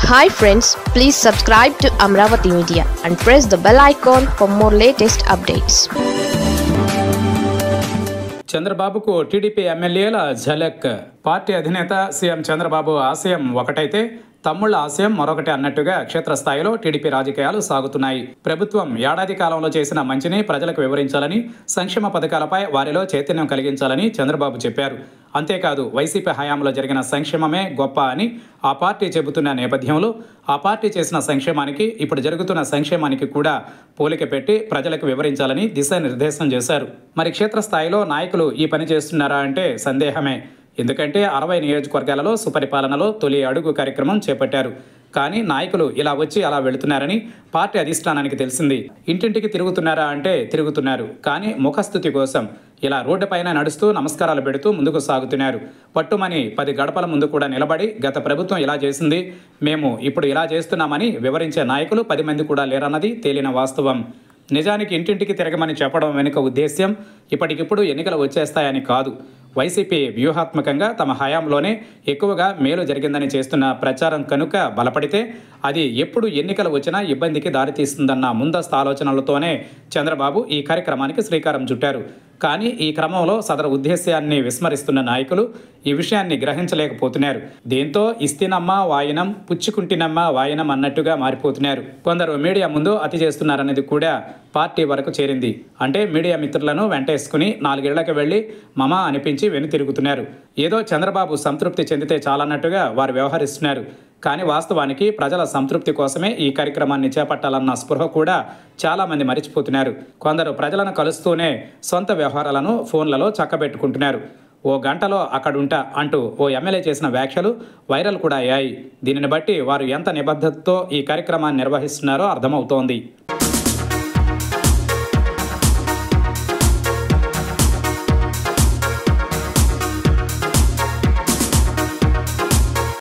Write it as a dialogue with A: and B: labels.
A: Hi friends, please subscribe to Amravati Media and press the bell icon for more latest updates.
B: చంద్రబాబుకు TDP ఎమ్మెల్యేల ఝలక్. Party అధినేత CM Chandrababu ఆశయం ఒకటైతే తమ్ముళ్ల ఆశయం మరొకటి అన్నట్టుగా క్షేత్రస్థాయిలో టీడీపీ రాజకీయాలు సాగుతున్నాయి. ప్రభుత్వం ఏడాది కాలంలో చేసిన మంచిని ప్రజలకు వివరించాలని, సంక్షేమ పథకాలపై వారిలో చైతన్యం కలిగించాలని చంద్రబాబు చెప్పారు. అంతేకాదు వైసీపీ హయాంలో జరిగిన సంక్షేమమే గొప్ప అని ఆ పార్టీ చెబుతున్న నేపథ్యంలో ఆ పార్టీ చేసిన సంక్షేమానికి ఇప్పుడు జరుగుతున్న సంక్షేమానికి కూడా పోలిక పెట్టి ప్రజలకు వివరించాలని దిశానిర్దేశం చేశారు. మరి క్షేత్రస్థాయిలో నాయకులు ఈ పని చేస్తున్నారా అంటే సందేహమే. ఎందుకంటే 60 నియోజకవర్గాలలో సుపరిపాలనలో తొలి అడుగు కార్యక్రమం చేపట్టారు. కానీ నాయకులు ఇలా వచ్చి అలా వెళుతున్నారని పార్టీ అధిష్టానానికి తెలిసింది. ఇంటింటికి తిరుగుతున్నారా అంటే తిరుగుతున్నారు. కానీ ముఖస్థుతి కోసం ఇలా రోడ్డుపైన నడుస్తూ నమస్కారాలు పెడుతూ ముందుకు సాగుతున్నారు. పట్టుమని 10 గడపల ముందు కూడా నిలబడి గత ప్రభుత్వం ఇలా చేసింది, మేము ఇప్పుడు ఇలా చేస్తున్నామని వివరించే నాయకులు 10 మంది కూడా లేరన్నది తేలిన వాస్తవం. నిజానికి ఇంటింటికి తిరగమని చెప్పడం వెనుక ఉద్దేశ్యం ఇప్పటికిప్పుడు ఎన్నికలు వచ్చేస్తాయని కాదు. వైసీపీ వ్యూహాత్మకంగా తమ హయాంలోనే ఎక్కువగా మేలు జరిగిందని చేస్తున్న ప్రచారం కనుక బలపడితే అది ఎప్పుడు ఎన్నికలు వచ్చినా ఇబ్బందికి దారితీస్తుందన్న ముందస్తు ఆలోచనలతోనే చంద్రబాబు ఈ కార్యక్రమానికి శ్రీకారం చుట్టారు. కానీ ఈ క్రమంలో సదరు ఉద్దేశ్యాన్ని విస్మరిస్తున్న నాయకులు ఈ విషయాన్ని గ్రహించలేకపోతున్నారు. దీంతో ఇస్తినమ్మ వాయినం, పుచ్చుకుంటినమ్మ వాయినం అన్నట్టుగా మారిపోతున్నారు. కొందరు మీడియా ముందు అతి చేస్తున్నారనేది కూడా పార్టీ వరకు చేరింది. అంటే మీడియా మిత్రులను వెంటేసుకుని 4 ఏళ్లకు వెళ్లి మమా అనిపించి వెనుతిరుగుతున్నారు. ఏదో చంద్రబాబు సంతృప్తి చెందితే చాలన్నట్టుగా వారు వ్యవహరిస్తున్నారు. కానీ వాస్తవానికి ప్రజల సంతృప్తి కోసమే ఈ కార్యక్రమాన్ని చేపట్టాలన్న స్పృహ కూడా చాలామంది మరిచిపోతున్నారు. కొందరు ప్రజలను కలుస్తూనే సొంత వ్యవహారాలను ఫోన్లలో చక్కబెట్టుకుంటున్నారు. ఓ గంటలో అక్కడుంటా అంటూ ఓ ఎమ్మెల్యే చేసిన వ్యాఖ్యలు వైరల్ కూడా అయ్యాయి. దీనిని బట్టి వారు ఎంత నిబద్ధతతో ఈ కార్యక్రమాన్ని నిర్వహిస్తున్నారో అర్థమవుతోంది.